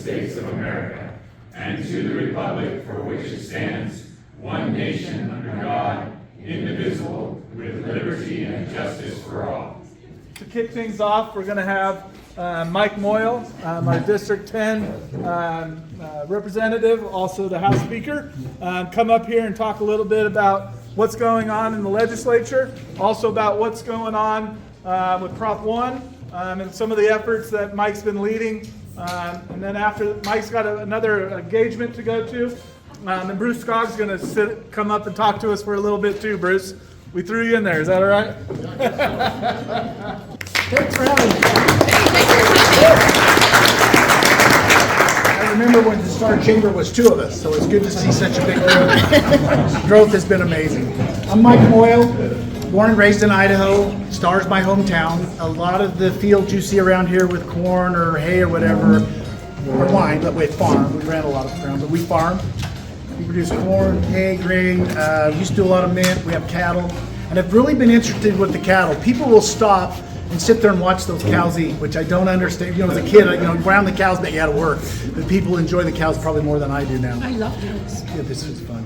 States of America, and to the republic for which it stands, one nation under God, indivisible, with liberty and justice for all. To kick things off, we're going to have Mike Moyle, our District 10 representative, also the House Speaker, come up here and talk a little bit about what's going on in the legislature, also about what's going on with Prop 1 and some of the efforts that Mike's been leading. And then after, Mike's got another engagement to go to. And Bruce Skaug's going to come up and talk to us for a little bit too, Bruce. We threw you in there. Is that all right? Thanks for having me. I remember when the Star Chamber was 2 of us, so it's good to see such a big growth. Growth has been amazing. I'm Mike Moyle, born and raised in Idaho. Star's my hometown. A lot of the fields you see around here with corn or hay or whatever are mine, but we farm. We ran a lot of ground, but we farm. We produce corn, hay, grain. We used to do a lot of mint. We have cattle. And I've really been interested with the cattle. People will stop and sit there and watch those cows eat, which I don't understand. You know, as a kid, around the cows meant you had to work. But people enjoy the cows probably more than I do now. I love cows. Yeah, this is fun.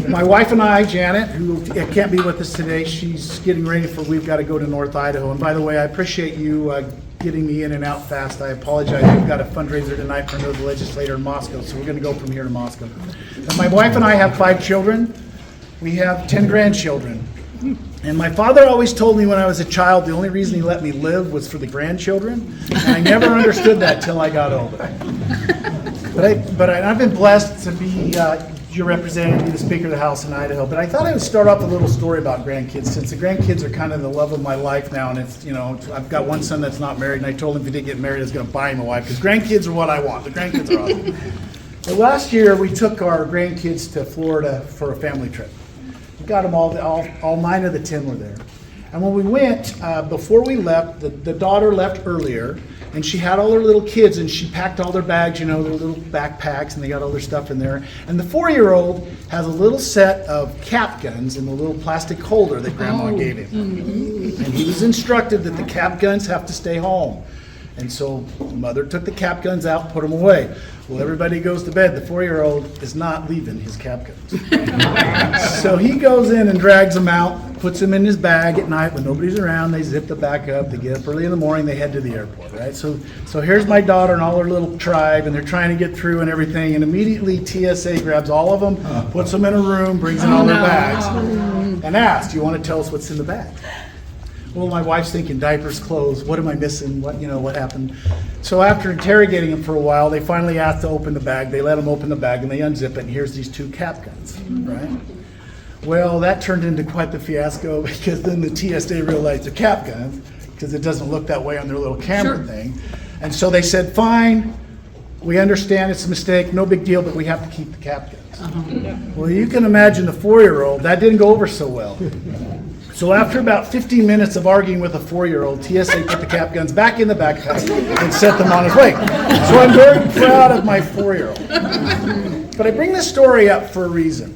My wife and I, Janet, who can't be with us today, she's getting ready we've got to go to North Idaho. And by the way, I appreciate you getting me in and out fast. I apologize. We've got a fundraiser tonight for another legislator in Moscow, so we're going to go from here to Moscow. And my wife and I have 5 children. We have 10 grandchildren. And my father always told me when I was a child the only reason he let me live was for the grandchildren. And I never understood that till I got older. But I've been blessed to be your representative, be the Speaker of the House in Idaho. But I thought I would start off a little story about grandkids, since the grandkids are kind of the love of my life now. And it's, I've got one son that's not married, and I told him if he didn't get married, I was going to buy him a wife, because grandkids are what I want. The grandkids are awesome. But last year, we took our grandkids to Florida for a family trip. We got them all 9 of the 10 were there. And when we went, before we left, the daughter left earlier, and she had all her little kids, and she packed all their bags, their little backpacks, and they got all their stuff in there. And the 4-year-old has a little set of cap guns in the little plastic holder that Grandma gave him. Mm-hmm. And he was instructed that the cap guns have to stay home. And so Mother took the cap guns out, put them away. Well, everybody goes to bed. The 4-year-old is not leaving his cap guns. So he goes in and drags them out, puts them in his bag at night when nobody's around. They zip the back up. They get up early in the morning. They head to the airport, right? So here's my daughter and all her little tribe, and they're trying to get through and everything. And immediately TSA grabs all of them, puts them in a room, brings in all their bags, and asks, "Do you want to tell us what's in the bag?" Well, my wife's thinking diapers, clothes, what am I missing? What happened? So after interrogating him for a while, they finally asked to open the bag. They let him open the bag, and they unzip it, and here's these 2 cap guns, right? Well, that turned into quite the fiasco, because then the TSA realized they're cap guns, because it doesn't look that way on their little camera thing. And so they said, fine, we understand it's a mistake, no big deal, but we have to keep the cap guns. Well, you can imagine the 4-year-old, that didn't go over so well. So after about 15 minutes of arguing with a 4-year-old, TSA put the cap guns back in the backpack and set them on his way. So I'm very proud of my 4-year-old. But I bring this story up for a reason.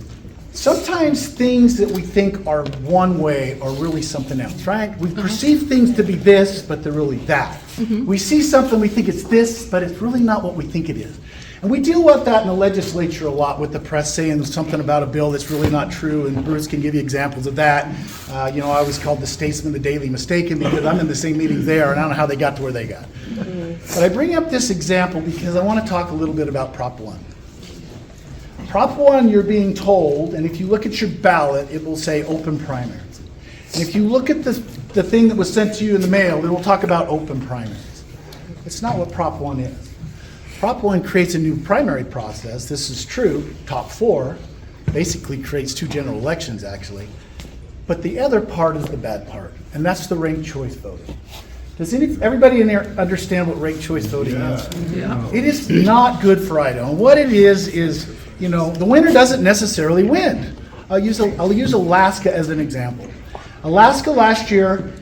Sometimes things that we think are one way are really something else, right? We perceive things to be this, but they're really that. We see something, we think it's this, but it's really not what we think it is. And we deal with that in the legislature a lot, with the press saying something about a bill that's really not true, and Bruce can give you examples of that. I always called the statesman the daily mistaken, because I'm in the same meetings they are, and I don't know how they got to where they got. But I bring up this example because I want to talk a little bit about Prop 1. Prop 1, you're being told, and if you look at your ballot, it will say open primaries. And if you look at the thing that was sent to you in the mail, it will talk about open primaries. It's not what Prop 1 is. Prop 1 creates a new primary process. This is true. Top 4 basically creates 2 general elections, actually. But the other part is the bad part, and that's the ranked choice voting. Does everybody in there understand what ranked choice voting is? Yeah. It is not good for Idaho. And what it is the winner doesn't necessarily win. I'll use Alaska as an example. Alaska last year,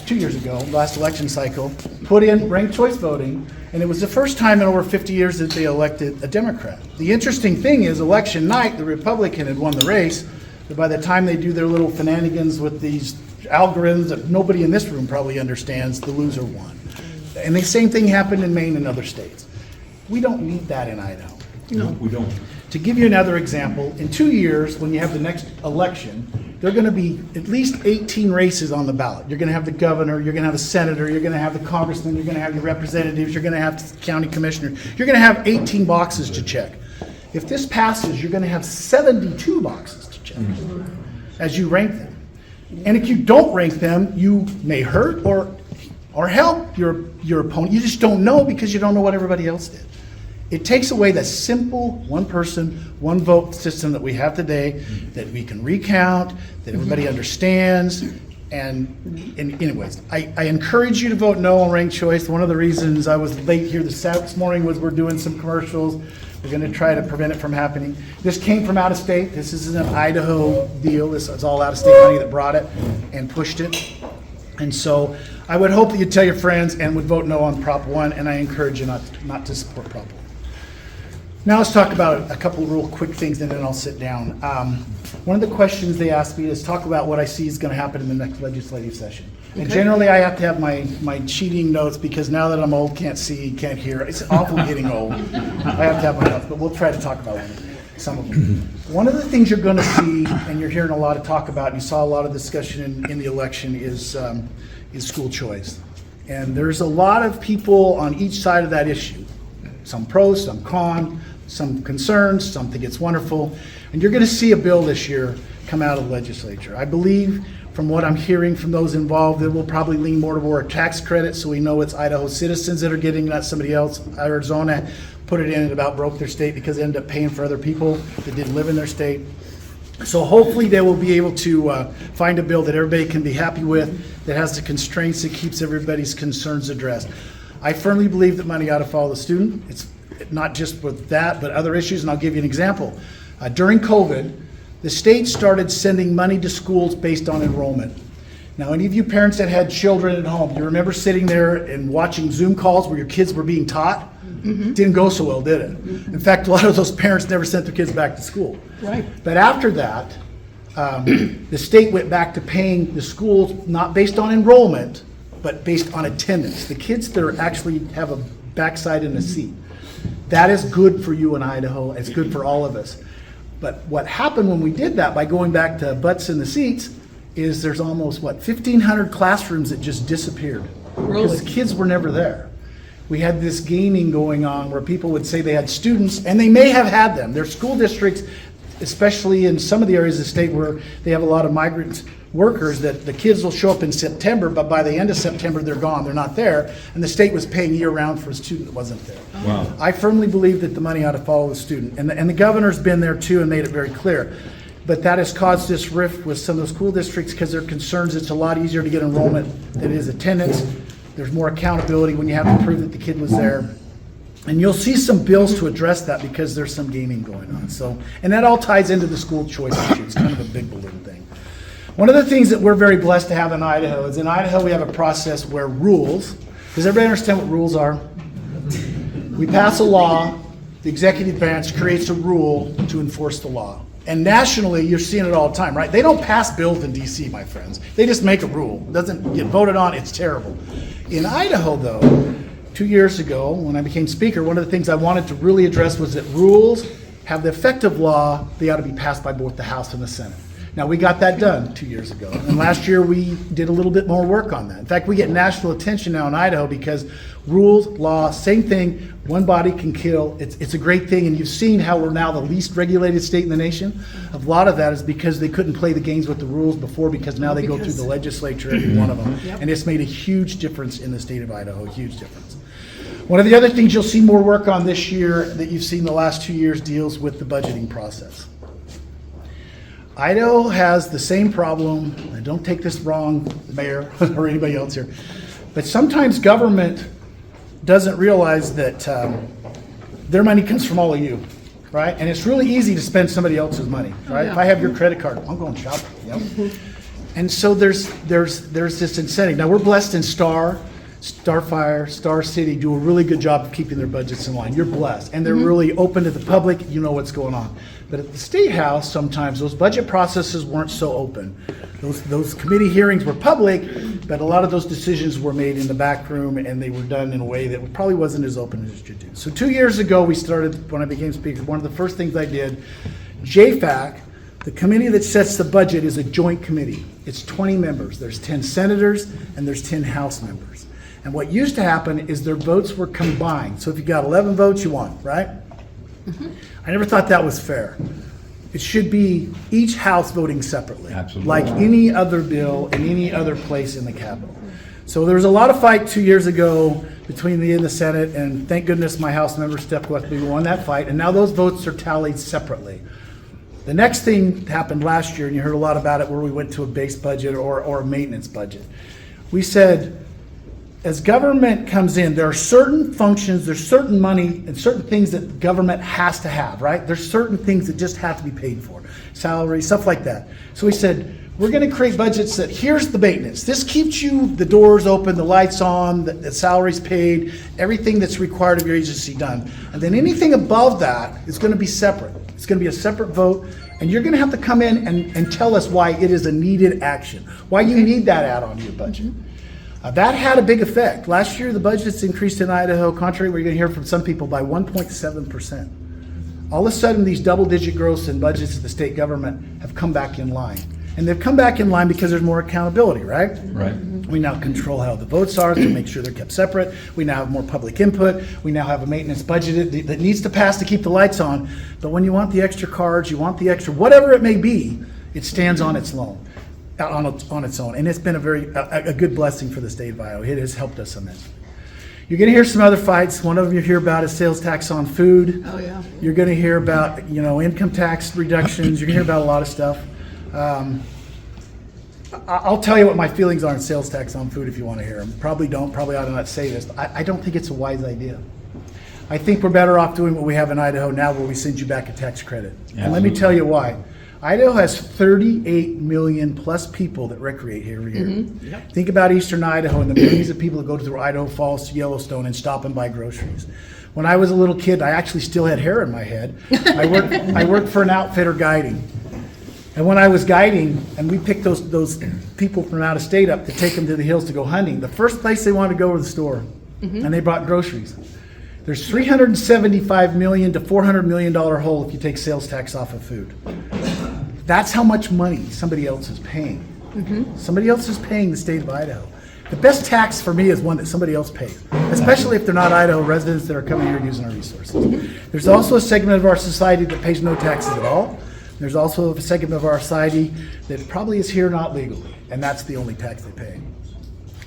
2 years ago, last election cycle, put in ranked choice voting, and it was the first time in over 50 years that they elected a Democrat. The interesting thing is, election night, the Republican had won the race, but by the time they do their little shenanigans with these algorithms that nobody in this room probably understands, the loser won. And the same thing happened in Maine and other states. We don't need that in Idaho. No, we don't. To give you another example, in 2 years, when you have the next election, there are going to be at least 18 races on the ballot. You're going to have the governor, you're going to have a senator, you're going to have the congressman, you're going to have your representatives, you're going to have county commissioners. You're going to have 18 boxes to check. If this passes, you're going to have 72 boxes to check as you rank them. And if you don't rank them, you may hurt or help your opponent. You just don't know because you don't know what everybody else did. It takes away the simple one person, one vote system that we have today, that we can recount, that everybody understands. And anyways, I encourage you to vote no on ranked choice. One of the reasons I was late here this morning was we're doing some commercials. We're going to try to prevent it from happening. This came from out of state. This isn't an Idaho deal. This is all out of state money that brought it and pushed it. And so I would hope that you'd tell your friends and would vote no on Prop 1, and I encourage you not to support Prop 1. Now let's talk about a couple of real quick things and then I'll sit down. One of the questions they asked me is talk about what I see is going to happen in the next legislative session. And generally I have to have my cheating notes because now that I'm old, can't see, can't hear. It's awful getting old. I have to have my notes, but we'll try to talk about some of them. One of the things you're going to see, and you're hearing a lot of talk about, and you saw a lot of discussion in the election, is school choice. And there's a lot of people on each side of that issue. Some pros, some con, some concerns, some think it's wonderful. And you're going to see a bill this year come out of the legislature. I believe from what I'm hearing from those involved, it will probably lean more toward tax credit, so we know it's Idaho citizens that are getting, not somebody else. Arizona put it in and about broke their state because they ended up paying for other people that didn't live in their state. So hopefully they will be able to find a bill that everybody can be happy with, that has the constraints that keeps everybody's concerns addressed. I firmly believe that money ought to follow the student. It's not just with that, but other issues, and I'll give you an example. During COVID, the state started sending money to schools based on enrollment. Now, any of you parents that had children at home, you remember sitting there and watching Zoom calls where your kids were being taught? Mm-hmm. Didn't go so well, did it? Mm-hmm. In fact, a lot of those parents never sent their kids back to school. Right. But after that, the state went back to paying the schools not based on enrollment, but based on attendance. The kids that actually have a backside in a seat. That is good for you in Idaho. It's good for all of us. But what happened when we did that by going back to butts in the seats is there's almost, 1,500 classrooms that just disappeared. Really? Because the kids were never there. We had this gaming going on where people would say they had students, and they may have had them. There's school districts, especially in some of the areas of the state where they have a lot of migrant workers, that the kids will show up in September, but by the end of September, they're gone, they're not there, and the state was paying year-round for a student that wasn't there. Wow. I firmly believe that the money ought to follow the student, and the governor's been there too and made it very clear. But that has caused this rift with some of the school districts because they're concerned it's a lot easier to get enrollment than it is attendance. There's more accountability when you have to prove that the kid was there. And you'll see some bills to address that because there's some gaming going on. So, and that all ties into the school choice issue. It's kind of a big balloon thing. One of the things that we're very blessed to have in Idaho is in Idaho we have a process where rules, does everybody understand what rules are? We pass a law, the executive branch creates a rule to enforce the law. And nationally, you're seeing it all the time, right? They don't pass bills in DC, my friends. They just make a rule. It doesn't get voted on, it's terrible. In Idaho, though, 2 years ago, when I became speaker, one of the things I wanted to really address was that rules have the effect of law. They ought to be passed by both the House and the Senate. Now, we got that done 2 years ago. And last year, we did a little bit more work on that. In fact, we get national attention now in Idaho because rules, law, same thing, one body can kill. It's a great thing. And you've seen how we're now the least regulated state in the nation. A lot of that is because they couldn't play the games with the rules before, because now they go through the legislature, every one of them. Yep. And it's made a huge difference in the state of Idaho, a huge difference. One of the other things you'll see more work on this year that you've seen the last 2 years deals with the budgeting process. Idaho has the same problem, and don't take this wrong, Mayor, or anybody else here, but sometimes government doesn't realize that their money comes from all of you, right? And it's really easy to spend somebody else's money, right? If I have your credit card, I'm going shopping, you know? And so there's this incentive. Now, we're blessed in STAR, Starfire, Star City do a really good job of keeping their budgets in line. You're blessed. And they're really open to the public. You know what's going on. But at the State House, sometimes those budget processes weren't so open. Those committee hearings were public, but a lot of those decisions were made in the back room, and they were done in a way that probably wasn't as open as it should do. So 2 years ago, we started, when I became Speaker, one of the first things I did, JFAC, the committee that sets the budget, is a joint committee. It's 20 members. There's 10 senators, and there's 10 House members. And what used to happen is their votes were combined. So if you got 11 votes, you won, right? I never thought that was fair. It should be each house voting separately. Absolutely. Like any other bill in any other place in the Capitol. So there was a lot of fight 2 years ago between me and the Senate, and thank goodness my House member stepped up. We won that fight, and now those votes are tallied separately. The next thing happened last year, and you heard a lot about it, where we went to a base budget or a maintenance budget. We said, as government comes in, there are certain functions, there's certain money and certain things that government has to have, right? There's certain things that just have to be paid for, salary, stuff like that. So we said, we're going to create budgets that here's the maintenance. This keeps you the doors open, the lights on, the salaries paid, everything that's required of your agency done. And then anything above that is going to be separate. It's going to be a separate vote, and you're going to have to come in and tell us why it is a needed action, why you need that add-on to your budget. That had a big effect. Last year, the budgets increased in Idaho, contrary to what you're going to hear from some people, by 1.7%. All of a sudden, these double-digit growths in budgets of the state government have come back in line. And they've come back in line because there's more accountability, right? Right. We now control how the votes are to make sure they're kept separate. We now have more public input. We now have a maintenance budget that needs to pass to keep the lights on. But when you want the extra cards, you want the extra, whatever it may be, it stands on its own. On its own, and it's been a good blessing for the state of Iowa. It has helped us immensely. You're going to hear some other fights. One of them you hear about is sales tax on food. Oh, yeah. You're going to hear about income tax reductions. You're going to hear about a lot of stuff. I'll tell you what my feelings are on sales tax on food if you want to hear them. Probably don't. Probably ought to not say this. I don't think it's a wise idea. I think we're better off doing what we have in Idaho now, where we send you back a tax credit. And let me tell you why. Idaho has 38 million plus people that recreate here every year. Yep. Think about Eastern Idaho and the millions of people that go through Idaho Falls to Yellowstone and stop and buy groceries. When I was a little kid, I actually still had hair in my head. I worked for an outfitter guiding. And when I was guiding, and we picked those people from out of state up to take them to the hills to go hunting, the first place they wanted to go was the store. And they bought groceries. There's $375 million to $400 million hole if you take sales tax off of food. That's how much money somebody else is paying. Somebody else is paying the state of Idaho. The best tax for me is one that somebody else pays, especially if they're not Idaho residents that are coming here using our resources. There's also a segment of our society that pays no taxes at all. There's also a segment of our society that probably is here not legally, and that's the only tax they pay.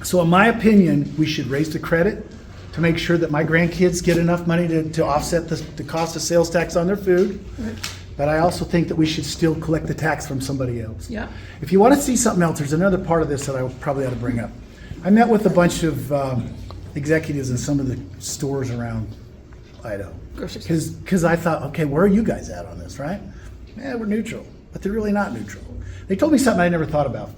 So in my opinion, we should raise the credit to make sure that my grandkids get enough money to offset the cost of sales tax on their food. But I also think that we should still collect the tax from somebody else. Yeah. If you want to see something else, there's another part of this that I probably ought to bring up. I met with a bunch of executives in some of the stores around Idaho. Because I thought, okay, where are you guys at on this, right? Yeah, we're neutral. But they're really not neutral. They told me something I never thought about.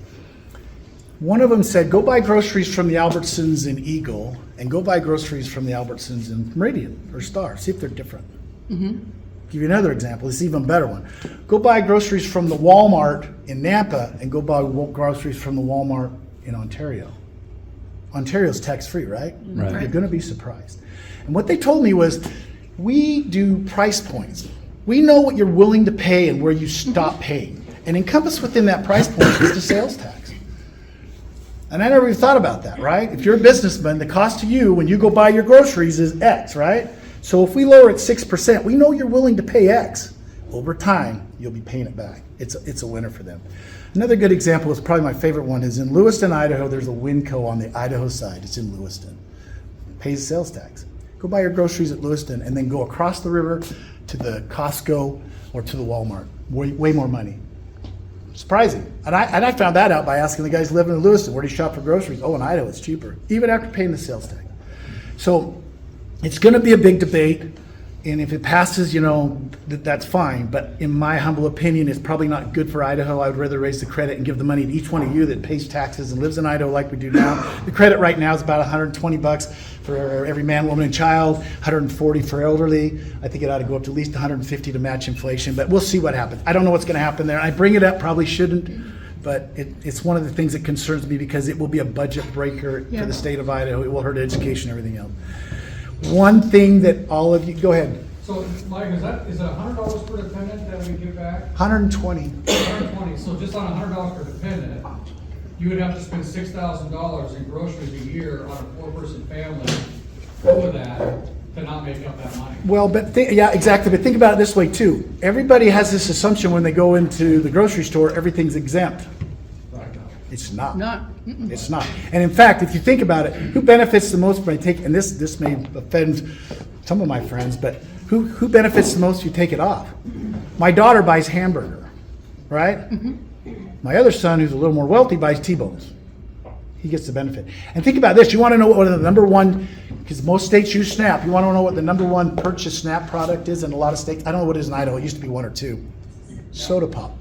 One of them said, go buy groceries from the Albertsons in Eagle and go buy groceries from the Albertsons in Meridian or Star. See if they're different. Give you another example. This is even better one. Go buy groceries from the Walmart in Nampa and go buy groceries from the Walmart in Ontario. Ontario's tax-free, right? Right. You're going to be surprised. And what they told me was, we do price points. We know what you're willing to pay and where you stop paying. And encompassed within that price point is the sales tax. And I never even thought about that, right? If you're a businessman, the cost to you when you go buy your groceries is X, right? So if we lower it 6%, we know you're willing to pay X. Over time, you'll be paying it back. It's a winner for them. Another good example is probably my favorite one is in Lewiston, Idaho. There's a Winco on the Idaho side. It's in Lewiston. Pays sales tax. Go buy your groceries at Lewiston and then go across the river to the Costco or to the Walmart. Way more money. Surprising. And I found that out by asking the guys living in Lewiston, where do you shop for groceries? Oh, in Idaho, it's cheaper, even after paying the sales tax. So it's going to be a big debate And if it passes, that's fine. But in my humble opinion, it's probably not good for Idaho. I would rather raise the credit and give the money to each one of you that pays taxes and lives in Idaho like we do now. The credit right now is about $120 for every man, woman, and child, $140 for elderly. I think it ought to go up to at least $150 to match inflation, but we'll see what happens. I don't know what's going to happen there. I bring it up, probably shouldn't, but it's one of the things that concerns me because it will be a budget breaker for the state of Idaho. It will hurt education and everything else. One thing that all of you, go ahead. So, Mike, is it $100 per dependent that we give back? 120. 120. So just on $100 per dependent, you would have to spend $6,000 in groceries a year on a 4-person family over that to not make up that money. Well, but yeah, exactly. But think about it this way too. Everybody has this assumption when they go into the grocery store, everything's exempt. Right. It's not. Mm-mm. It's not. And in fact, if you think about it, who benefits the most by taking, and this may offend some of my friends, but who benefits the most if you take it off? My daughter buys hamburger, right? My other son, who's a little more wealthy, buys T-bones. He gets the benefit. And think about this. You want to know what the number one, because most states use SNAP. You want to know what the number one purchased SNAP product is in a lot of states? I don't know what it is in Idaho. It used to be 1 or 2. Soda pop.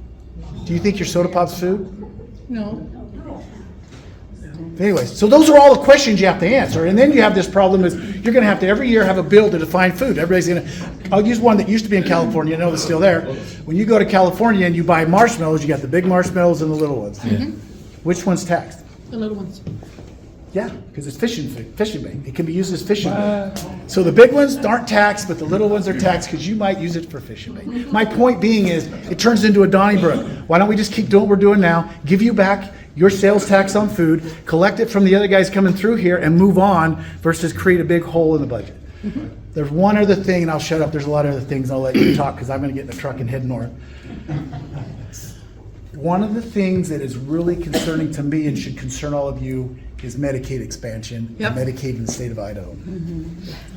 Do you think your soda pop's food? No. Anyways, so those are all the questions you have to answer. And then you have this problem is you're going to have to every year have a bill to define food. Everybody's going to, I'll use one that used to be in California. I know it's still there. When you go to California and you buy marshmallows, you got the big marshmallows and the little ones. Which one's taxed? The little ones. Yeah, because it's fishing bait. It can be used as fishing bait. So the big ones aren't taxed, but the little ones are taxed because you might use it for fishing bait. My point being is it turns into a Donnybrook. Why don't we just keep doing what we're doing now, give you back your sales tax on food, collect it from the other guys coming through here and move on versus create a big hole in the budget. There's one other thing, and I'll shut up. There's a lot of other things. I'll let you talk because I'm going to get in the truck and head north. One of the things that is really concerning to me and should concern all of you is Medicaid expansion and Medicaid in the state of Idaho.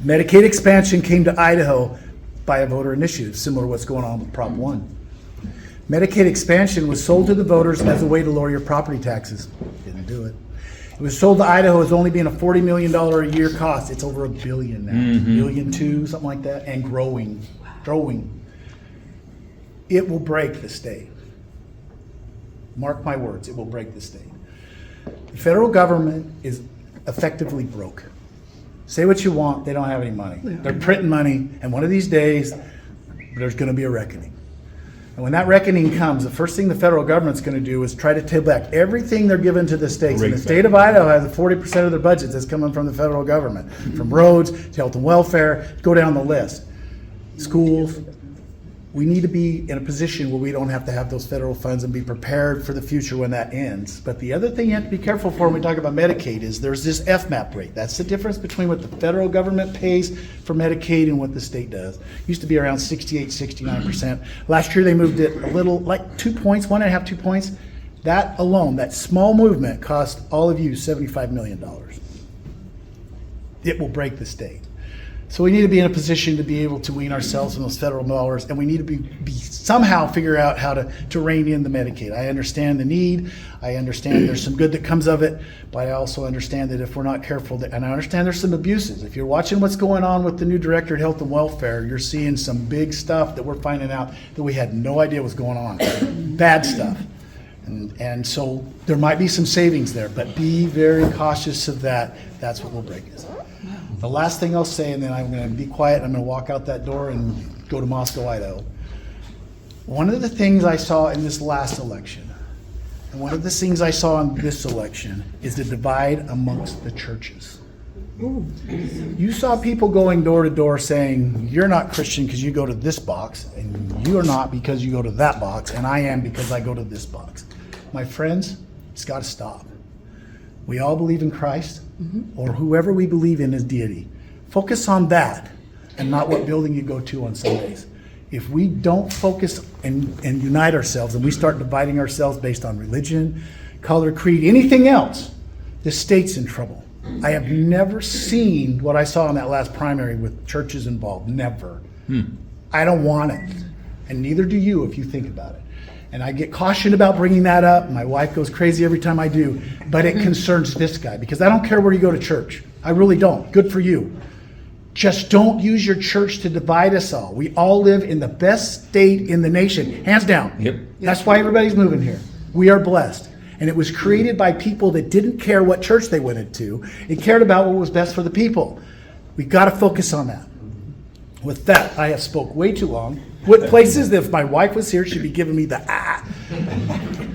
Medicaid expansion came to Idaho by a voter initiative, similar to what's going on with Prop 1. Medicaid expansion was sold to the voters as a way to lower your property taxes. Didn't do it. It was sold to Idaho as only being a $40 million a year cost. It's over $1 billion now, $1.2 billion, something like that, and growing. It will break the state. Mark my words, it will break the state. The federal government is effectively broke. Say what you want, they don't have any money. They're printing money, and one of these days, there's going to be a reckoning. And when that reckoning comes, the first thing the federal government's going to do is try to take back everything they're giving to the states. And the state of Idaho has 40% of their budgets that's coming from the federal government, from roads to health and welfare, go down the list. Schools. We need to be in a position where we don't have to have those federal funds and be prepared for the future when that ends. But the other thing you have to be careful for when we talk about Medicaid is there's this FMAP rate. That's the difference between what the federal government pays for Medicaid and what the state does. Used to be around 68, 69%. Last year they moved it a little, like 2 points, 1.5, 2 points. That alone, that small movement cost all of you $75 million. It will break the state. So we need to be in a position to be able to wean ourselves from those federal dollars, and we need to be somehow figure out how to rein in the Medicaid. I understand the need. I understand there's some good that comes of it, but I also understand that if we're not careful, and I understand there's some abuses. If you're watching what's going on with the new director of health and welfare, you're seeing some big stuff that we're finding out that we had no idea was going on. Bad stuff. And so there might be some savings there, but be very cautious of that. That's what will break us. The last thing I'll say, and then I'm going to be quiet, I'm going to walk out that door and go to Moscow, Idaho. One of the things I saw in this last election, and one of the things I saw in this election, is the divide amongst the churches. You saw people going door to door saying, you're not Christian because you go to this box, and you're not because you go to that box, and I am because I go to this box. My friends, it's got to stop. We all believe in Christ, or whoever we believe in as deity. Focus on that and not what building you go to on Sundays. If we don't focus and unite ourselves and we start dividing ourselves based on religion, color, creed, anything else, the state's in trouble. I have never seen what I saw in that last primary with churches involved. Never. I don't want it. And neither do you if you think about it. And I get cautioned about bringing that up. My wife goes crazy every time I do. But it concerns this guy because I don't care where you go to church. I really don't. Good for you. Just don't use your church to divide us all. We all live in the best state in the nation, hands down. Yep. That's why everybody's moving here. We are blessed. And it was created by people that didn't care what church they went into. It cared about what was best for the people. We got to focus on that. With that, I have spoke way too long. What places that if my wife was here, she'd be giving me the ah.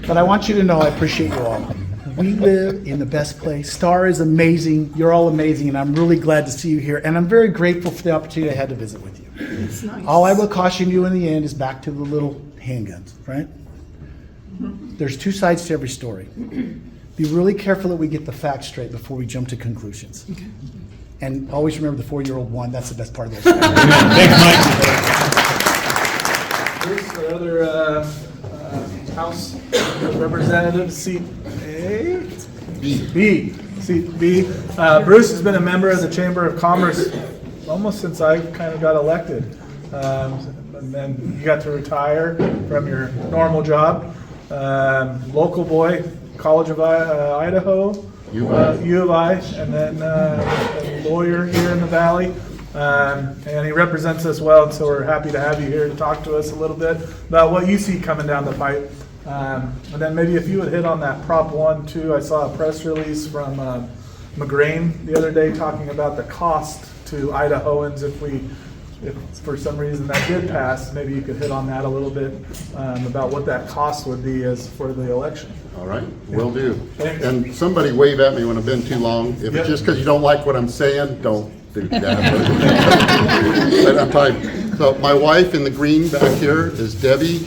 But I want you to know I appreciate you all. We live in the best place. Star is amazing. You're all amazing, and I'm really glad to see you here. And I'm very grateful for the opportunity I had to visit with you. It's nice. All I will caution you in the end is back to the little handguns, right? There's two sides to every story. Be really careful that we get the facts straight before we jump to conclusions. Okay. And always remember the 4-year-old one. That's the best part of this. Bruce, our other House Representative, seat A? B. Seat B. Bruce has been a member of the Chamber of Commerce almost since I kind of got elected. And then you got to retire from your normal job. Local boy, College of Idaho, U of I, and then a lawyer here in the Valley. And he represents us well, and so we're happy to have you here to talk to us a little bit about what you see coming down the pipe. And then maybe if you would hit on that Prop 1 too. I saw a press release from McGrain the other day talking about the cost to Idahoans if for some reason that did pass. Maybe you could hit on that a little bit about what that cost would be as for the election. All right, will do. Thanks. And somebody wave at me when I've been too long. If Yep. it's just because you don't like what I'm saying, don't do that. But I'm telling. So my wife in the green back here is Debbie.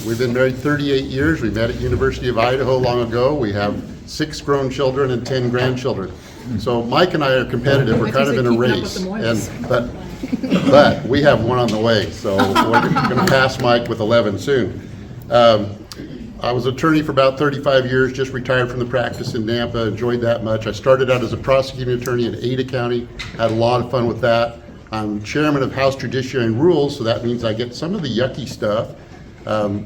We've been married 38 years. We met at University of Idaho long ago. We have 6 grown children and 10 grandchildren. So Mike and I are competitive. We're kind of in a race. But we have one on the way. So we're going to pass Mike with 11 soon. I was attorney for about 35 years, just retired from the practice in Nampa, enjoyed that much. I started out as a prosecuting attorney in Ada County, had a lot of fun with that. I'm chairman of House Judiciary and Rules, so that means I get some of the yucky stuff,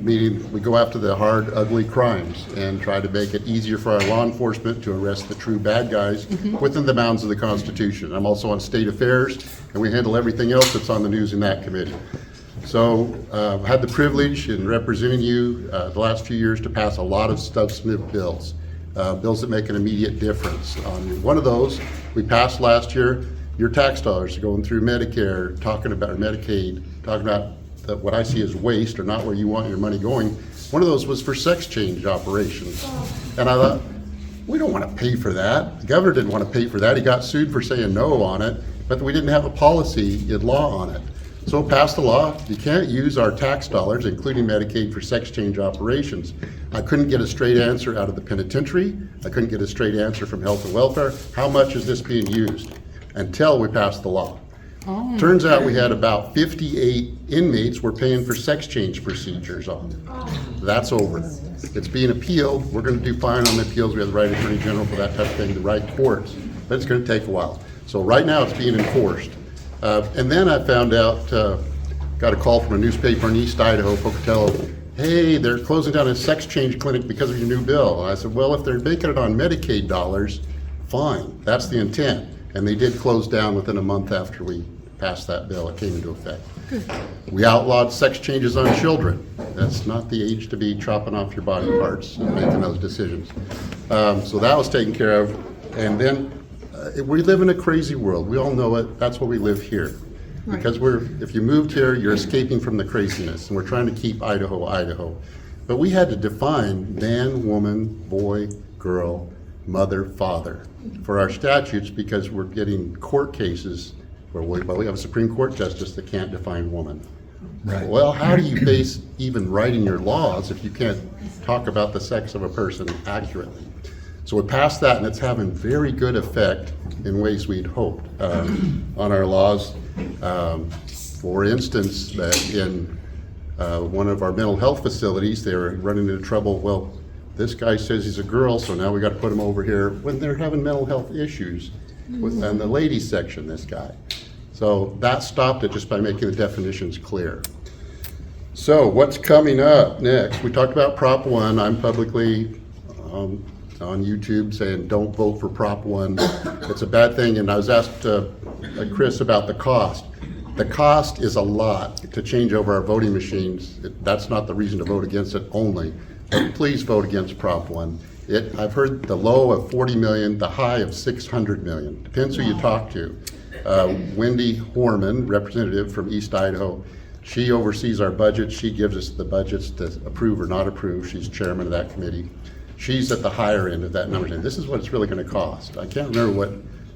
meaning we go after the hard, ugly crimes and try to make it easier for our law enforcement to arrest the true bad guys within the bounds of the Constitution. I'm also on State Affairs, and we handle everything else that's on the news in that committee. So I've had the privilege in representing you the last few years to pass a lot of substantive bills, bills that make an immediate difference. One of those we passed last year, your tax dollars are going through Medicare, talking about Medicaid, talking about what I see as waste or not where you want your money going. One of those was for sex change operations. And I thought, we don't want to pay for that. The governor didn't want to pay for that. He got sued for saying no on it, but we didn't have a policy in law on it. So it passed a law. You can't use our tax dollars, including Medicaid, for sex change operations. I couldn't get a straight answer out of the penitentiary. I couldn't get a straight answer from health and welfare. How much is this being used? Until we passed the law. Turns out we had about 58 inmates we're paying for sex change procedures on. That's over. It's being appealed. We're going to do fine on the appeals. We have the right attorney general for that type of thing, the right courts. But it's going to take a while. So right now it's being enforced. And then I found out, got a call from a newspaper in East Idaho, Pocatello, hey, they're closing down a sex change clinic because of your new bill. And I said, well, if they're making it on Medicaid dollars, fine, that's the intent. And they did close down within a month after we passed that bill. It came into effect. We outlawed sex changes on children. That's not the age to be chopping off your body parts and making those decisions. So that was taken care of. And then we live in a crazy world. We all know it. That's why we live here. Right. Because if you moved here, you're escaping from the craziness, and we're trying to keep Idaho, Idaho. But we had to define man, woman, boy, girl, mother, father for our statutes because we're getting court cases where we have a Supreme Court justice that can't define woman. Right. Well, how do you base even writing your laws if you can't talk about the sex of a person accurately? So we passed that, and it's having very good effect in ways we'd hoped on our laws. For instance, that in one of our mental health facilities, they were running into trouble. Well, this guy says he's a girl, so now we got to put him over here when they're having mental health issues in the ladies section, this guy. So that stopped it just by making the definitions clear. So what's coming up next? We talked about Prop 1. I'm publicly on YouTube saying, don't vote for Prop 1. It's a bad thing, and I was asked by Chris about the cost. The cost is a lot to change over our voting machines. That's not the reason to vote against it only, but please vote against Prop 1. I've heard the low of 40 million, the high of 600 million. Depends who you talk to. Wendy Horman, representative from East Idaho, she oversees our budget. She gives us the budgets to approve or not approve. She's chairman of that committee. She's at the higher end of that number. And this is what it's really going to cost. I can't remember what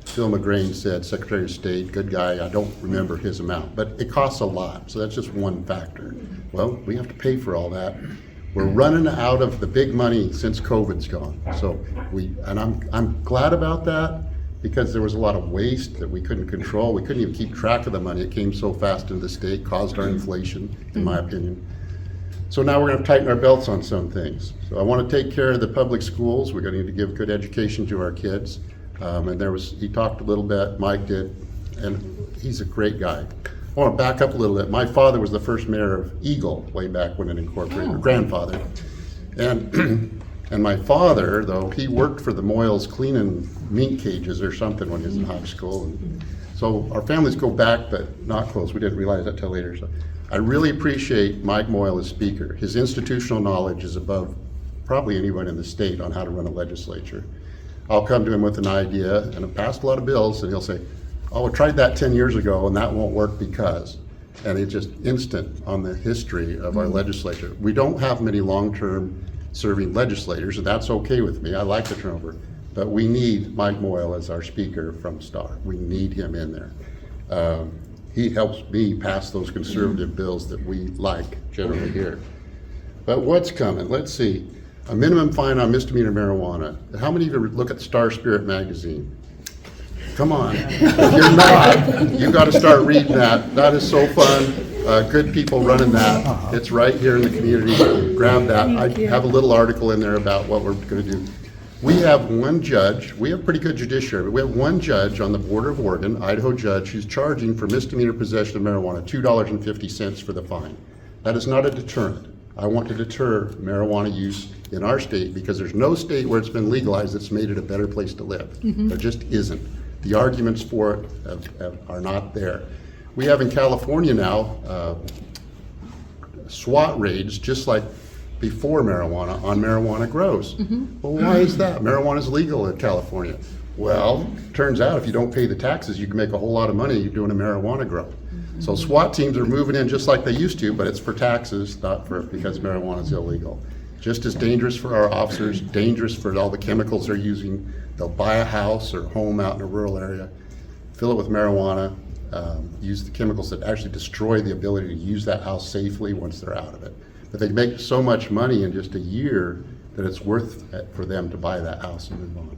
Phil McGrain said, Secretary of State, good guy. I don't remember his amount, but it costs a lot. So that's just one factor. Well, we have to pay for all that. We're running out of the big money since COVID's gone. So I'm glad about that, because there was a lot of waste that we couldn't control. We couldn't even keep track of the money. It came so fast into the state, caused our inflation, in my opinion. So now we're going to tighten our belts on some things. So I want to take care of the public schools. We're going to need to give good education to our kids. And he talked a little bit, Mike did, and he's a great guy. I want to back up a little bit. My father was the first mayor of Eagle way back when it incorporated, or grandfather. And my father, though, he worked for the Moyles cleaning mink cages or something when he was in high school. And so our families go back, but not close. We didn't realize that till later. So I really appreciate Mike Moyle as speaker. His institutional knowledge is above probably anyone in the state on how to run a legislature. I'll come to him with an idea, and I've passed a lot of bills, and he'll say, oh, I tried that 10 years ago, and that won't work because. And it's just instant on the history of our legislature. We don't have many long-term serving legislators, and that's okay with me. I like the turnover. But we need Mike Moyle as our speaker from STAR. We need him in there. He helps me pass those conservative bills that we like generally here. But what's coming? Let's see. A minimum fine on misdemeanor marijuana. How many of you look at Star Spirit magazine? Come on. If you're not, you got to start reading that. That is so fun. Good people running that. It's right here in the community. Grab that. I have a little article in there about what we're going to do. We have one judge. We have pretty good judiciary, but we have one judge on the border of Oregon, Idaho judge, who's charging for misdemeanor possession of marijuana $2.50 for the fine. That is not a deterrent. I want to deter marijuana use in our state, because there's no state where it's been legalized that's made it a better place to live. There just isn't. The arguments for it are not there. We have in California now SWAT raids, just like before marijuana, on marijuana grows. Well, why is that? Marijuana is legal in California. Well, turns out if you don't pay the taxes, you can make a whole lot of money doing a marijuana grow. So SWAT teams are moving in just like they used to, but it's for taxes, not for because marijuana is illegal. Just as dangerous for our officers, dangerous for all the chemicals they're using. They'll buy a house or home out in a rural area, fill it with marijuana, use the chemicals that actually destroy the ability to use that house safely once they're out of it. But they make so much money in just a year that it's worth it for them to buy that house and move on.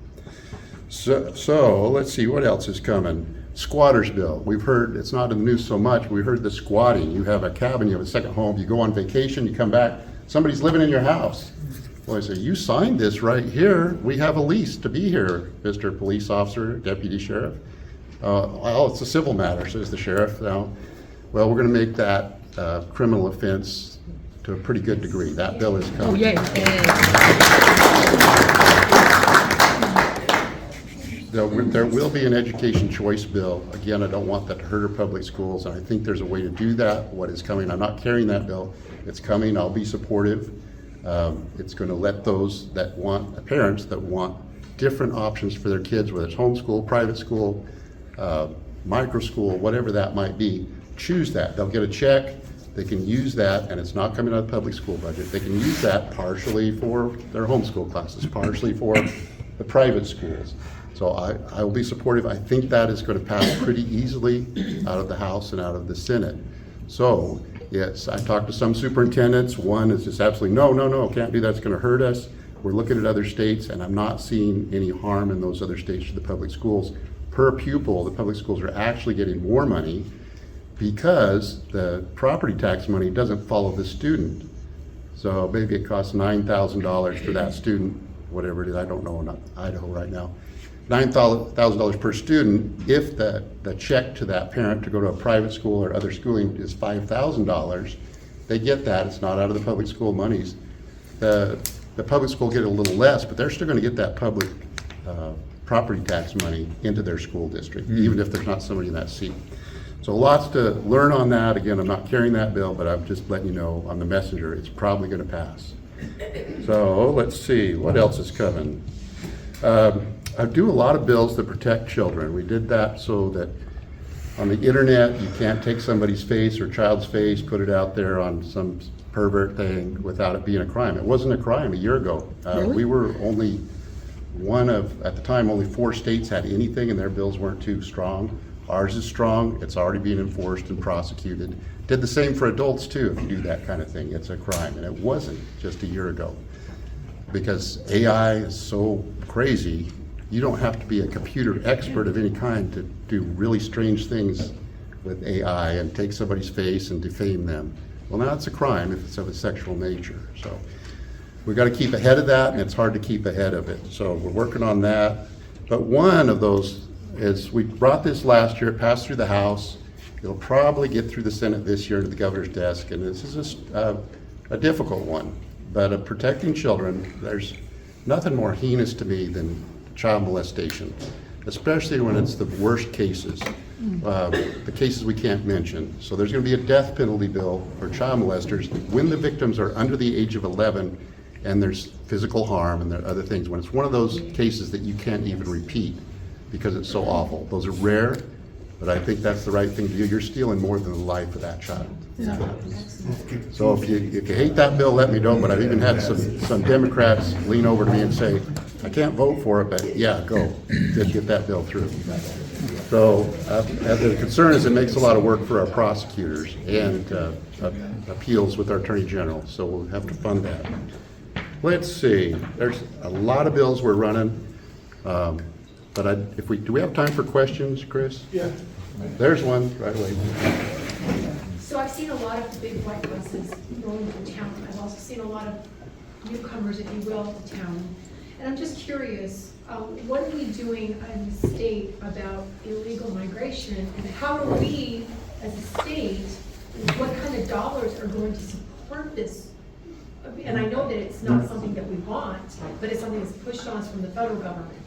So let's see, what else is coming? Squatters bill. We've heard, it's not in the news so much, but we heard the squatting. You have a cabin, you have a second home, you go on vacation, you come back, somebody's living in your house. Well, I say, you signed this right here. We have a lease to be here, Mr. Police Officer, Deputy Sheriff. Well, it's a civil matter, says the sheriff now. Well, we're going to make that criminal offense to a pretty good degree. That bill is coming. Oh, yay. There will be an education choice bill. Again, I don't want that to hurt our public schools, and I think there's a way to do that. What is coming, I'm not carrying that bill. It's coming, I'll be supportive. It's going to let those that want, parents that want different options for their kids, whether it's homeschool, private school, micro school, whatever that might be, choose that. They'll get a check, they can use that, and it's not coming out of the public school budget. They can use that partially for their homeschool classes, partially for the private schools. So I will be supportive. I think that is going to pass pretty easily out of the House and out of the Senate. So, yes, I talked to some superintendents. One is just absolutely, no, can't do that. It's going to hurt us. We're looking at other states, and I'm not seeing any harm in those other states for the public schools. Per pupil, the public schools are actually getting more money because the property tax money doesn't follow the student. So maybe it costs $9,000 for that student, whatever it is, I don't know, not Idaho right now. $9,000 per student. If the check to that parent to go to a private school or other schooling is $5,000, they get that. It's not out of the public school monies. The The public school get a little less, but they're still gonna get that public property tax money into their school district, even if there's not somebody in that seat. So lots to learn on that. Again, I'm not carrying that bill, but I'm just letting you know on the messenger, it's probably gonna pass. So let's see, what else is coming? I do a lot of bills that protect children. We did that so that on the internet, you can't take somebody's face or child's face, put it out there on some pervert thing without it being a crime. It wasn't a crime a year ago. We were only one of, at the time, only 4 states had anything and their bills weren't too strong. Ours is strong, it's already being enforced and prosecuted. Did the same for adults too, if you do that kind of thing, it's a crime, and it wasn't just a year ago. Because AI is so crazy, you don't have to be a computer expert of any kind to do really strange things with AI and take somebody's face and defame them. Well, now it's a crime if it's of a sexual nature. So we've got to keep ahead of that, and it's hard to keep ahead of it. So we're working on that. But one of those is, we brought this last year, it passed through the House. It'll probably get through the Senate this year to the governor's desk, and this is a difficult one. But protecting children, there's nothing more heinous to me than child molestation, especially when it's the worst cases, the cases we can't mention. So there's going to be a death penalty bill for child molesters when the victims are under the age of 11 and there's physical harm and there are other things. When it's one of those cases that you can't even repeat because it's so awful. Those are rare, but I think that's the right thing to do. You're stealing more than the life of that child. So if you hate that bill, let me know, but I've even had some Democrats lean over to me and say, I can't vote for it, but yeah, go, just get that bill through. So the concern is it makes a lot of work for our prosecutors and appeals with our Attorney General, so we'll have to fund that. Let's see, there's a lot of bills we're running, but do we have time for questions, Chris? Yeah. There's one right away. So I've seen a lot of big white buses rolling through town. I've also seen a lot of newcomers, if you will, to town. And I'm just curious, what are we doing in the state about illegal migration? And how are we, as a state, what kind of dollars are going to support this? And I know that it's not something that we want, but it's something that's pushed on us from the federal government.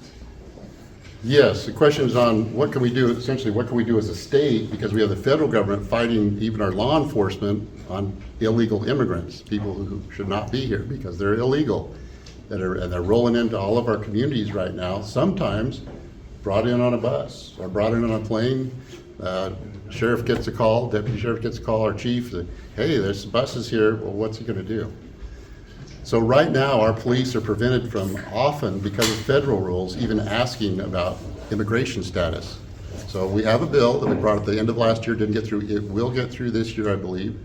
Yes, the question is on what can we do, essentially what can we do as a state, because we have the federal government fighting even our law enforcement on illegal immigrants, people who should not be here because they're illegal, and they're rolling into all of our communities right now, sometimes brought in on a bus or brought in on a plane. Sheriff gets a call, deputy sheriff gets a call, our chief, that, hey, there's buses here, well, what's he gonna do? So right now, our police are prevented from often, because of federal rules, even asking about immigration status. So we have a bill that we brought at the end of last year, didn't get through. It will get through this year, I believe.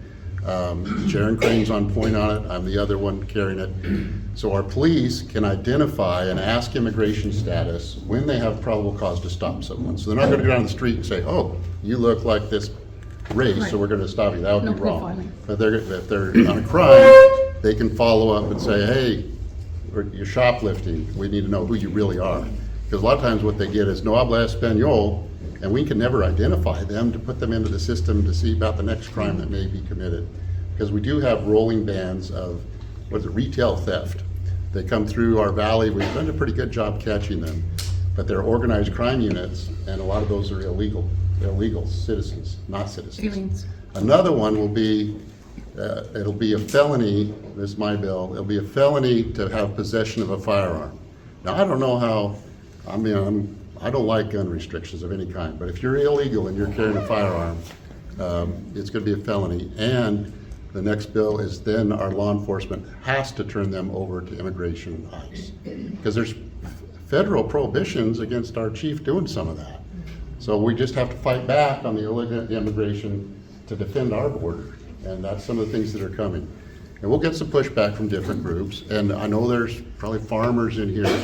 Sharon Crane's on point on it. I'm the other one carrying it. So our police can identify and ask immigration status when they have probable cause to stop someone. So they're not going to go down the street and say, oh, you look like this race, so we're going to stop you. That would be wrong. But if they're on a crime, they can follow up and say, hey, you're shoplifting. We need to know who you really are. Because a lot of times what they get is no habla español, and we can never identify them to put them into the system to see about the next crime that may be committed. Because we do have rolling bans of, retail theft. They come through our valley. We've done a pretty good job catching them. But they're organized crime units, and a lot of those are illegal citizens, not citizens. Aliens. Another one will be, it'll be a felony, this is my bill, it'll be a felony to have possession of a firearm. Now, I don't know how, I don't like gun restrictions of any kind, but if you're illegal and you're carrying a firearm, it's gonna be a felony. And the next bill is then our law enforcement has to turn them over to immigration and ICE. Because there's federal prohibitions against our chief doing some of that. So we just have to fight back on the illegal immigration to defend our border. And that's some of the things that are coming. And we'll get some pushback from different groups. And I know there's probably farmers in here.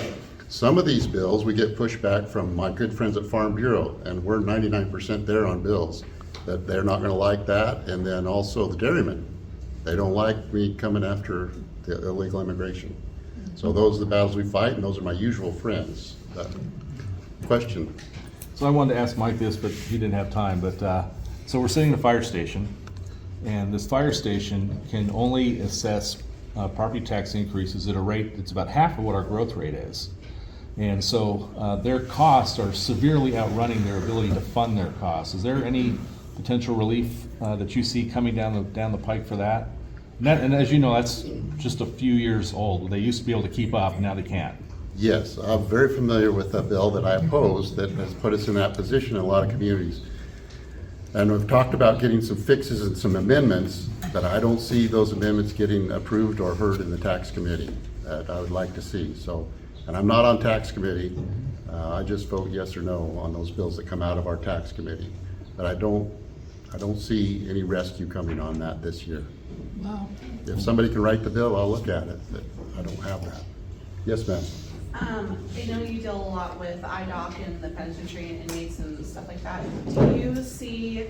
Some of these bills, we get pushback from my good friends at Farm Bureau, and we're 99% there on bills, that they're not gonna like that. And then also the dairymen, they don't like me coming after the illegal immigration. So those are the battles we fight, and those are my usual friends. Question? So I wanted to ask Mike this, but he didn't have time, but, so we're sitting in a fire station, and this fire station can only assess property tax increases at a rate that's about half of what our growth rate is. And so their costs are severely outrunning their ability to fund their costs. Is there any potential relief that you see coming down the pike for that? And as you know, that's just a few years old. They used to be able to keep up, now they can't. Yes, I'm very familiar with a bill that I opposed that has put us in that position in a lot of communities. And we've talked about getting some fixes and some amendments, but I don't see those amendments getting approved or heard in the tax committee that I would like to see. So, and I'm not on tax committee. I just vote yes or no on those bills that come out of our tax committee. But I don't see any rescue coming on that this year. Wow. If somebody can write the bill, I'll look at it, but I don't have that. Yes, ma'am. I know you deal a lot with IDOC and the penitentiary and inmates and stuff like that. Do you see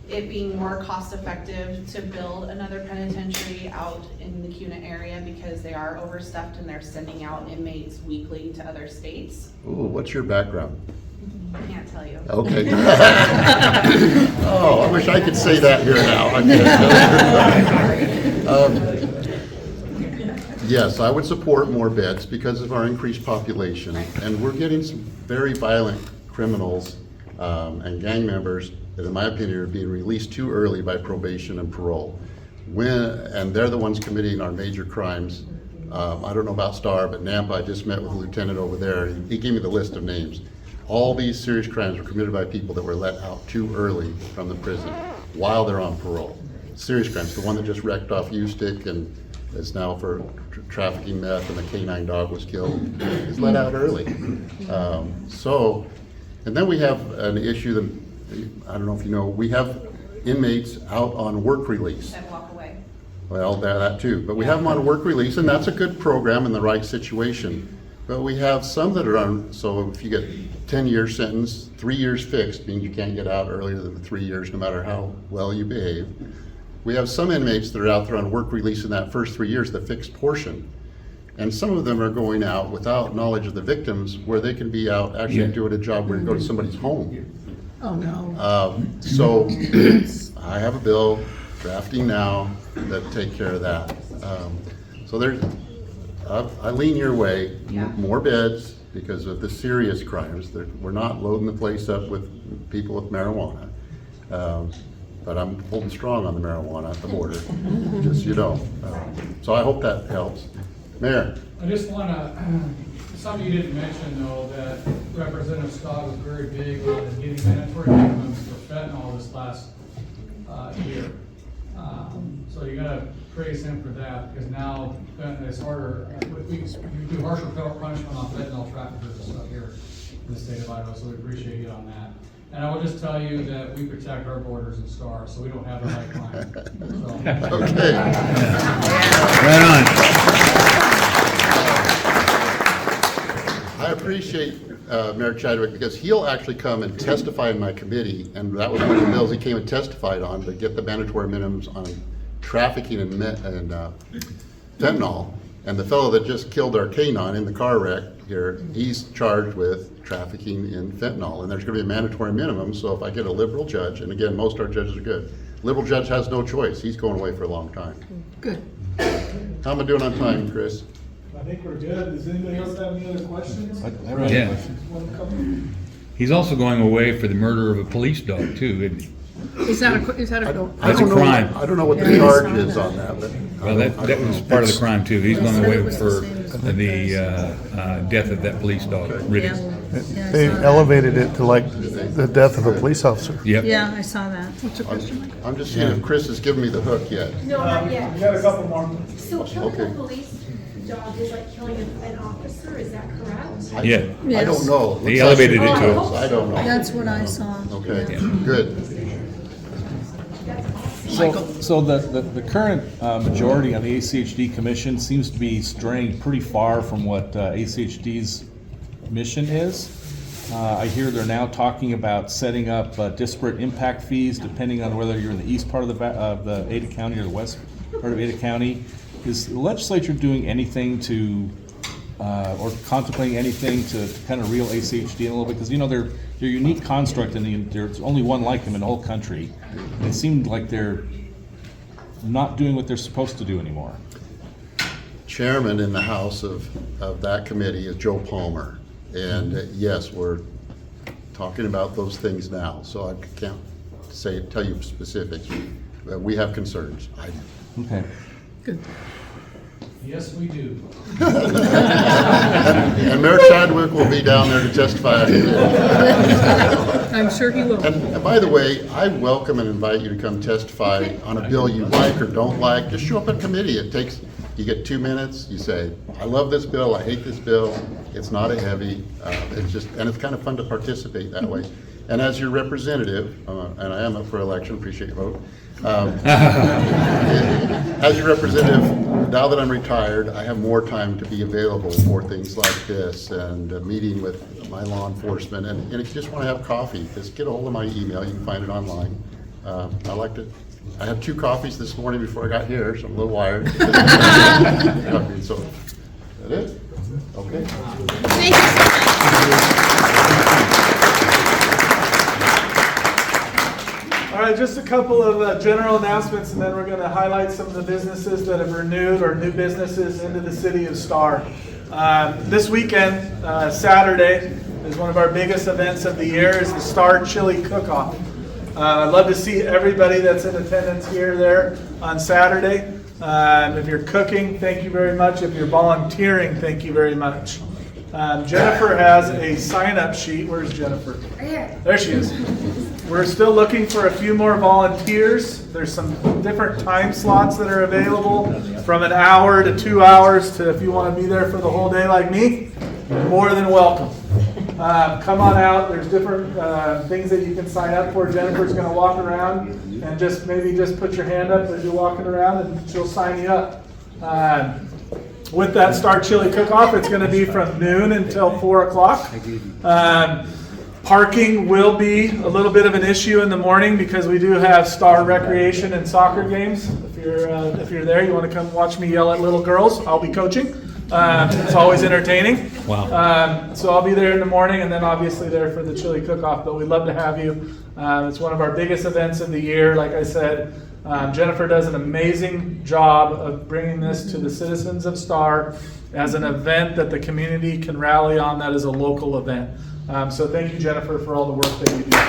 it being more cost effective to build another penitentiary out in the CUNA area because they are overstuffed and they're sending out inmates weekly to other states? Ooh, what's your background? I can't tell you. Okay. Oh, I wish I could say that here now. Yes, I would support more beds because of our increased population, and we're getting some very violent criminals and gang members that, in my opinion, are being released too early by probation and parole. And they're the ones committing our major crimes. I don't know about Star, but Nampa, I just met with a lieutenant over there. He gave me the list of names. All these serious crimes were committed by people that were let out too early from the prison while they're on parole. Serious crimes. The one that just wrecked off U-Stick and is now for trafficking meth, and the canine dog was killed, is let out early. And then we have an issue that, I don't know if you know, we have inmates out on work release. That walk away. Well, that too, but we have them on work release, and that's a good program in the right situation. But we have some that are on, so if you get 10-year sentence, 3 years fixed, means you can't get out earlier than the 3 years, no matter how well you behave. We have some inmates that are out there on work release in that first 3 years, the fixed portion. And some of them are going out without knowledge of the victims, where they can be out actually doing a job where you go to somebody's home. Oh, no. So I have a bill drafting now that take care of that. So there's, I lean your way, Yeah. more beds because of the serious crimes. We're not loading the place up with people with marijuana. But I'm holding strong on the marijuana at the border, just so you know. So I hope that helps. Mayor? I just want to, something you didn't mention though, that Representative Skaug was very big on getting mandatory minimums for fentanyl this last year. So you gotta praise him for that, because now fentanyl is harder. We do harsher punishment on fentanyl traffickers and stuff here in the state of Idaho, so we appreciate you on that. And I will just tell you that we protect our borders in Star, so we don't have a high crime. So. Okay. Right on. I appreciate Mayor Chadwick, because he'll actually come and testify in my committee, and that was one of the bills he came and testified on, to get the mandatory minimums on trafficking and fentanyl. And the fellow that just killed our canine in the car wreck here, he's charged with trafficking in fentanyl, and there's gonna be a mandatory minimum. So if I get a liberal judge, and again, most of our judges are good, liberal judge has no choice, he's going away for a long time. Good. How am I doing on time, Chris? I think we're good. Does anybody else have any other questions? I really Yeah. Want to come? He's also going away for the murder of a police dog too, isn't he? Is that a, is that I a? don't That's a know- crime. I don't know what Yeah, the I charge saw is that. on that, but. Well, that was part of the crime too. He's going Said away it was for the same as the the death of that police dog, Riddick. Yeah, I They saw that. elevated it to like the death of a police officer. Yep. Yeah, I saw that. What's your question, Mike? I'm just seeing if Chris has given me the hook yet. No, not We yet. got a couple more. So killing Okay. a police dog is like killing an officer, is that correct? Yeah. I don't Yes. know. They elevated it to a- I don't know. That's what I saw. Okay, Yeah. good. So the current majority on the ACHD commission seems to be straying pretty far from what ACHD's mission is. I hear they're now talking about setting up disparate impact fees depending on whether you're in the east part of the Ada County or the west part of Ada County. Is the legislature doing anything to, or contemplating anything to kind of reel ACHD in a little bit? Because, you know, they're a unique construct, and there's only one like them in the whole country. And it seemed like they're not doing what they're supposed to do anymore. chairman in the House of that committee is Joe Palmer. And yes, we're talking about those things now, so I can't tell you specifics. We have concerns. I do. Okay. Yes, we do. And Mayor Chadwick will be down there to testify. I'm sure he will. And by the way, I welcome and invite you to come testify on a bill you like or don't like. Just show up at committee. You get 2 minutes, you say, I love this bill, I hate this bill. It's not a heavy, and it's kind of fun to participate that way. And as your representative, and I am up for election, appreciate your vote. As your representative, now that I'm retired, I have more time to be available for things like this and meeting with my law enforcement. And if you just want to have coffee, just get a hold of my email. You can find it online. I had 2 coffees this morning before I got here, so I'm a little wired. So, is that it? Okay. Thank you so much. All right, just a couple of general announcements, and then we're going to highlight some of the businesses that have renewed or new businesses into the city of Star. This weekend, Saturday, is one of our biggest events of the year, is the Star Chili Cook-Off. I'd love to see everybody that's in attendance here there on Saturday. If you're cooking, thank you very much. If you're volunteering, thank you very much. Jennifer has a sign-up sheet. Where's Jennifer? Right here. There she is. We're still looking for a few more volunteers. There's some different time slots that are available, from an hour to 2 hours to, if you want to be there for the whole day like me, you're more than welcome. Come on out. There's different things that you can sign up for. Jennifer's going to walk around and just put your hand up as you're walking around, and she'll sign you up. With that Star Chili Cook-Off, it's going to be from noon until 4 o'clock. Parking will be a little bit of an issue in the morning because we do have Star Recreation and soccer games. If you're there, you want to come watch me yell at little girls, I'll be coaching. It's always entertaining. Wow. So I'll be there in the morning, and then obviously there for the chili cook-off, but we'd love to have you. It's one of our biggest events of the year. Like I said, Jennifer does an amazing job of bringing this to the citizens of Star as an event that the community can rally on, that is a local event. So thank you, Jennifer, for all the work that you do for us.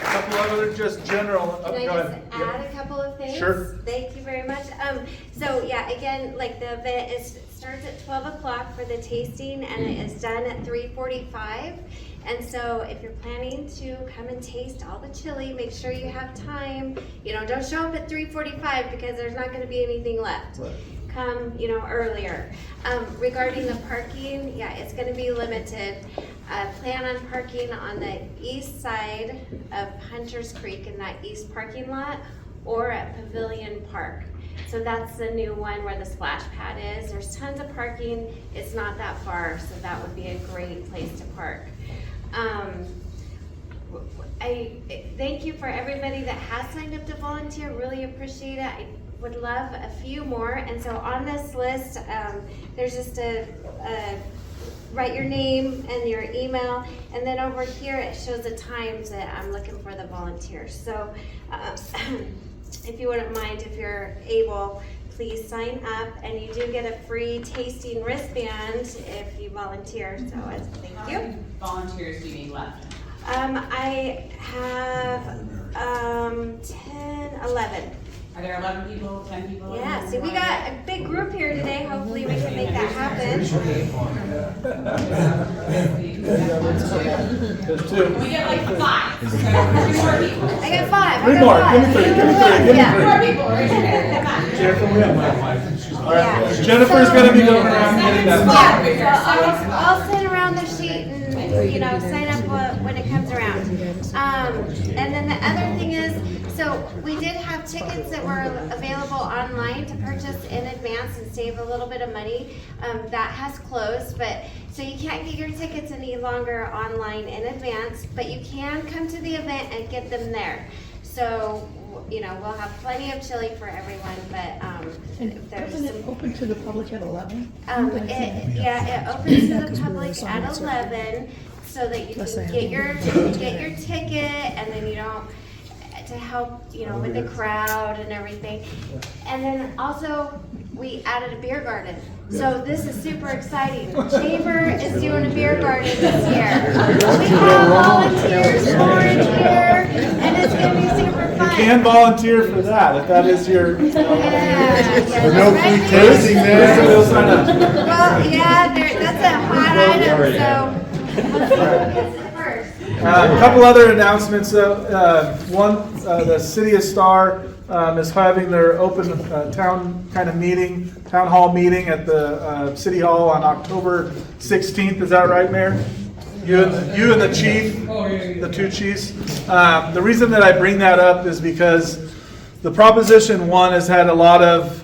A couple of other just general. Can I Go just ahead. add a couple of things? Sure. Thank you very much. So yeah, again, like the event starts at 12 o'clock for the tasting, and it is done at 3:45. And so if you're planning to come and taste all the chili, make sure you have time. Don't show up at 3:45 because there's not going to be anything left. Right. Come, earlier. Regarding the parking, yeah, it's going to be limited. Plan on parking on the east side of Hunters Creek in that east parking lot, or at Pavilion Park. So that's the new one where the splash pad is. There's tons of parking. It's not that far, so that would be a great place to park. I thank you for everybody that has signed up to volunteer. Really appreciate it. I would love a few more. And so on this list, there's just write your name and your email, and then over here it shows the times that I'm looking for the volunteers. So if you wouldn't mind, if you're able, please sign up, and you do get a free tasting wristband if you volunteer. So thank you. How many volunteers do you need left? I have 10, 11. Are there 11 people, 10 people? Yeah, see, we got a big group here today. Hopefully we can make that happen. There's 2. We get like 5, so 3 more people. I got 5. 3 more. Give me 3. Give me 3. Give me 3. Yeah. 4 people, raise your hand, come on. Jennifer, we have all right. Yeah. Jennifer's going to be going around getting that. Yeah, so I'll send around the sheet and, sign up when it comes around. And then the other thing is, so we did have tickets that were available online to purchase in advance and save a little bit of money. That has closed, so you can't get your tickets any longer online in advance, but you can come to the event and get them there. So, we'll have plenty of chili for everyone, but there's Isn't it some. open to the public at 11? It opens to the public at 11, so that you can get your ticket, and then you don't. to help, with the crowd and everything. And then also, we added a beer garden. So this is super exciting. The Chamber is doing a beer garden this year. We have volunteers volunteer, and it's going to be super fun. You can volunteer for that, if that is your. For no free tasting there. Well, yeah, that's a hot item, so let's see who gets it first. A couple other announcements. One, the City of Star is having their open town hall meeting at the City Hall on October 16th. Is that right, Mayor? You and the chief, the two chiefs. The reason that I bring that up is because the Proposition 1 has had a lot of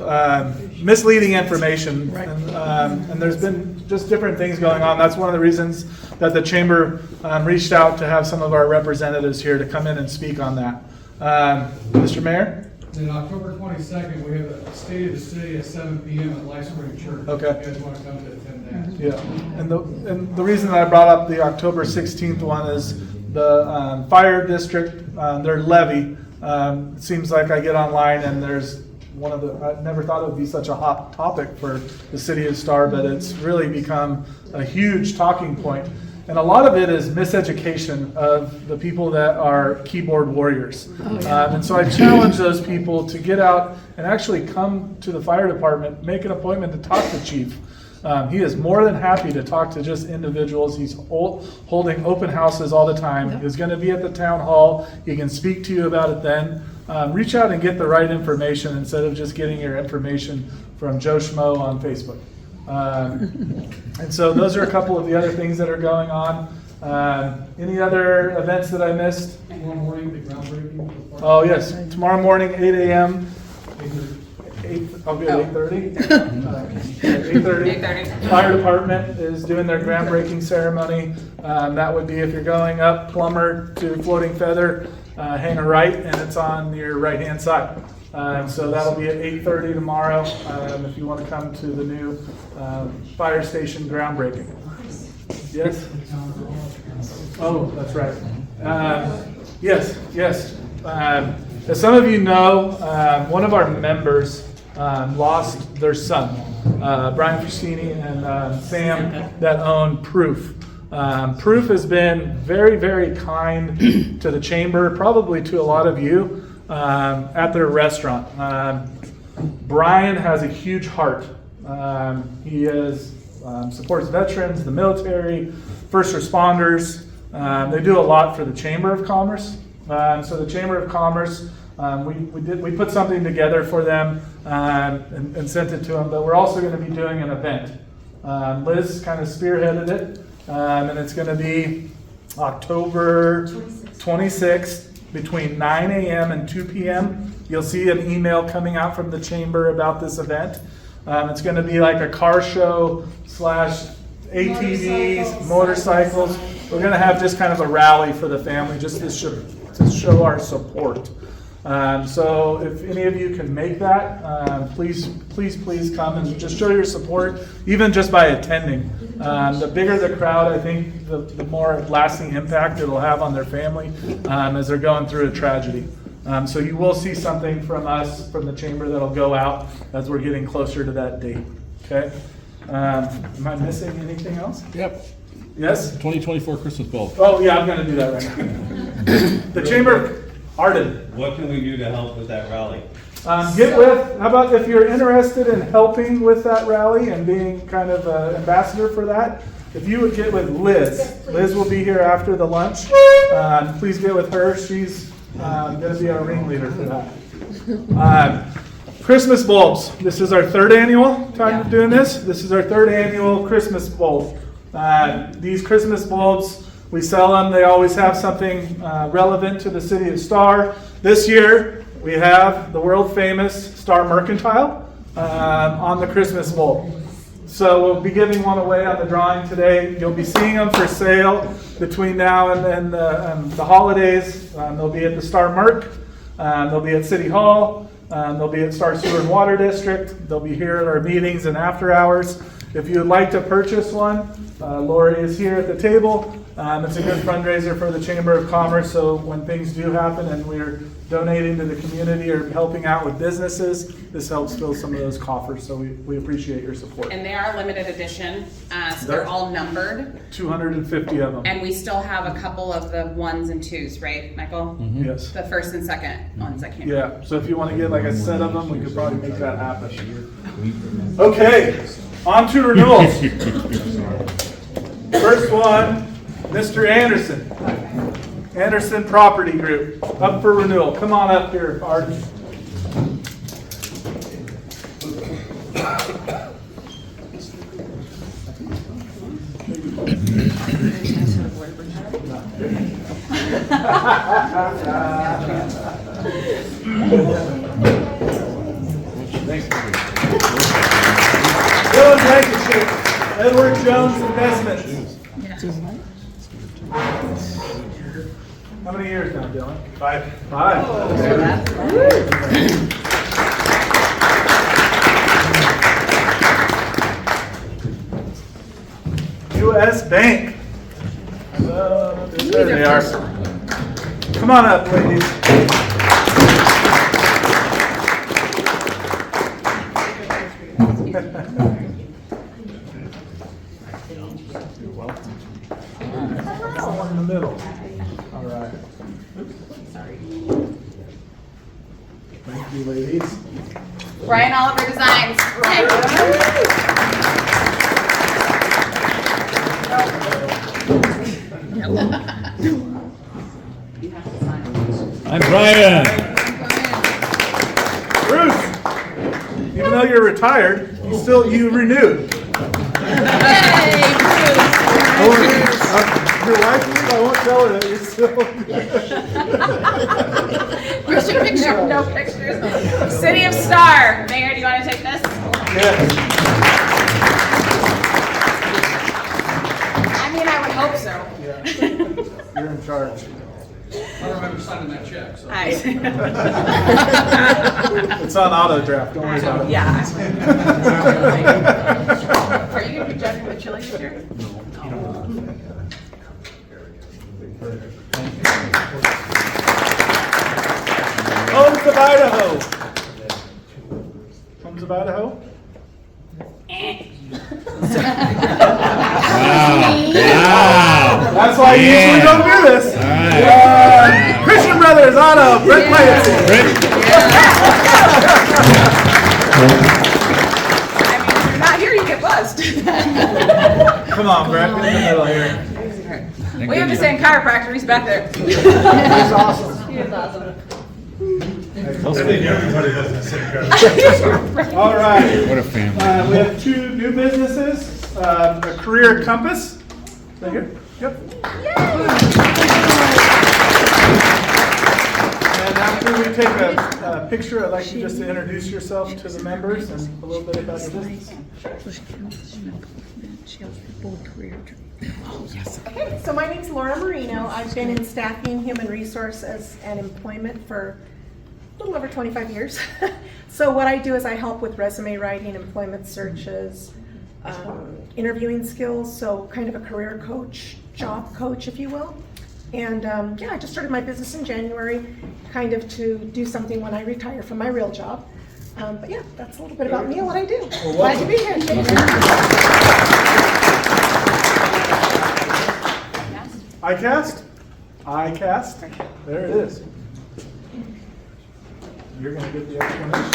misleading information, and there's been just different things going on. That's one of the reasons that the Chamber reached out to have some of our representatives here to come in and speak on that. Mr. Mayor? Then October 22nd, we have a State of the City at 7 p.m. at Life Spring Church. Okay. If you guys want to come to attend that. Yeah, and the reason that I brought up the October 16th one is the fire district, their levy. It seems like I get online and there's I never thought it would be such a hot topic for the City of Star, but it's really become a huge talking point. And a lot of it is miseducation of the people that are keyboard warriors. And so I challenge those people to get out and actually come to the fire department, make an appointment to talk to Chief. He is more than happy to talk to just individuals. He's holding open houses all the time. He's going to be at the town hall. He can speak to you about it then. Reach out and get the right information instead of just getting your information from Joe Schmo on Facebook. And so those are a couple of the other things that are going on. Any other events that I missed? Tomorrow morning, the groundbreaking. Oh, yes. Tomorrow morning, 8 a.m. I'll be at 8:30. 8:30. Fire department is doing their groundbreaking ceremony. That would be if you're going up Plummer to Floating Feather, hang a right, and it's on your right-hand side. So that'll be at 8:30 tomorrow. If you want to come to the new fire station groundbreaking. Yes. Oh, that's right. Yes. As some of you know, one of our members lost their son, Brian Fusini and Sam, that own Proof. Proof has been very, very kind to the Chamber, probably to a lot of you, at their restaurant. Brian has a huge heart. He supports veterans, the military, first responders. They do a lot for the Chamber of Commerce. So the Chamber of Commerce, we put something together for them and sent it to them, but we're also going to be doing an event. Liz kind of spearheaded it, and it's going to be October 26th between 9 a.m. and 2 p.m. You'll see an email coming out from the Chamber about this event. It's going to be like a car show / ATVs, motorcycles. We're going to have just kind of a rally for the family just to show our support. So if any of you can make that, please come and just show your support, even just by attending. The bigger the crowd, I think, the more lasting impact it'll have on their family as they're going through a tragedy. So you will see something from us, from the Chamber, that'll go out as we're getting closer to that date. Okay? Am I missing anything else? Yep. Yes? 2024 Christmas Bowl. Oh, yeah, I'm going to do that right now. The Chamber, Arden. What can we do to help with that rally? How about if you're interested in helping with that rally and being kind of an ambassador for that, if you would get with Liz. Yes, Liz will be here after the lunch. Please get with her. She's going to be our ringleader for that. Christmas bulbs. This is our third annual time of doing this. This is our third annual Christmas bulb. These Christmas bulbs, we sell them. They always have something relevant to the City of Star. This year, we have the world famous Star Mercantile on the Christmas bulb. So we'll be giving one away on the drawing today. You'll be seeing them for sale between now and the holidays. They'll be at the Star Merc. They'll be at City Hall. They'll be at Star Sewer and Water District. They'll be here at our meetings and after hours. If you would like to purchase one, Lori is here at the table. It's a good fundraiser for the Chamber of Commerce, so when things do happen and we're donating to the community or helping out with businesses, this helps fill some of those coffers, so we appreciate your support. And they are limited edition, so they're all numbered. 250 of them. And we still have a couple of the 1s and 2s, right, Michael? Yes. The first and second ones I can't. Yeah, so if you want to get like a set of them, we could probably make that happen. Okay, on to renewals. First one, Mr. Anderson. Anderson Property Group, up for renewal. Come on up here, Arden. Dylan Blankenship, Edward Jones Investments. How many years now, Dylan? 5. 5. U.S. Bank. There they are. Come on up, ladies. One in the middle. All right. Thank you, ladies. Brian Oliver Designs. I'm Brian. Bruce, even though you're retired, you renewed. Your wife, I won't tell her that you're still. Where's your picture? No pictures. City of Star. Mayor, do you want to take this? Yes. I mean, I would hope so. You're in charge. I don't remember signing that check, so. It's on auto draft. Don't worry about it. Yeah. Are you going to be judging the chili this year? Homes of Idaho. Homes of Idaho? Wow. That's why you usually don't do this. Christian Brothers, Auto, Brett Piety. I mean, if you're not here, you get buzzed. Come on, Brett, get in the middle here. We have the same chiropractor. He's back there. He's awesome. He is awesome. Everybody has the same card. All right. What a family. We have 2 new businesses. A Career Compass. Right here. Yep. And after we take a picture, I'd like you just to introduce yourself to the members and a little bit about your business. Okay, so my name's Laura Marino. I've been in staffing, human resources, and employment for a little over 25 years. So what I do is I help with resume writing, employment searches, interviewing skills, so kind of a career coach, job coach, if you will. And yeah, I just started my business in January, kind of to do something when I retire from my real job. But yeah, that's a little bit about me and what I do. Glad to be here. Thank you. iCast? iCast. There it is. You're going to get the explanation.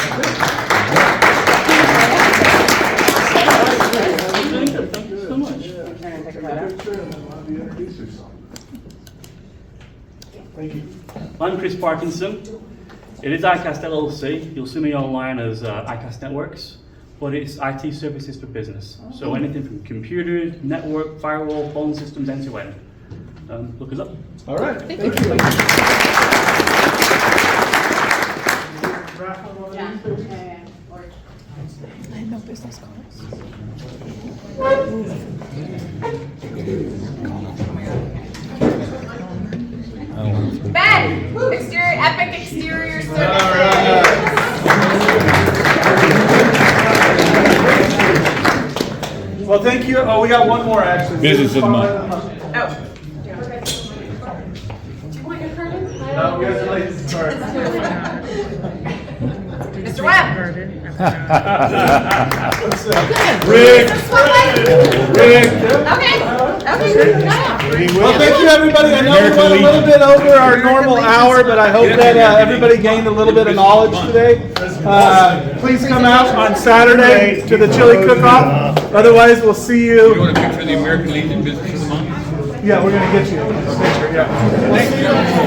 Thank you so much. Take a picture and then why don't you introduce yourself. Thank you. I'm Chris Parkinson. It is iCast LLC. You'll see me online as iCast Networks, but it's IT services for business. So anything from computers, network, firewall, phone systems, end to end. Look us up. All right. Thank you. I have no business cards. Ben, epic exterior services. All right. Well, thank you. Oh, we got one more actually. Business of the month. Oh, No, congratulations, sorry. Mr. Webb. Rick. Rick. Okay. Well, thank you, everybody. I know we went a little bit over our normal hour, but I hope that everybody gained a little bit of knowledge today. Please come out on Saturday to the chili cook-off. Otherwise, we'll see you. You want a picture of the American Legion Business of the Month? Yeah, we're gonna get you a picture. Yeah. We'll see you.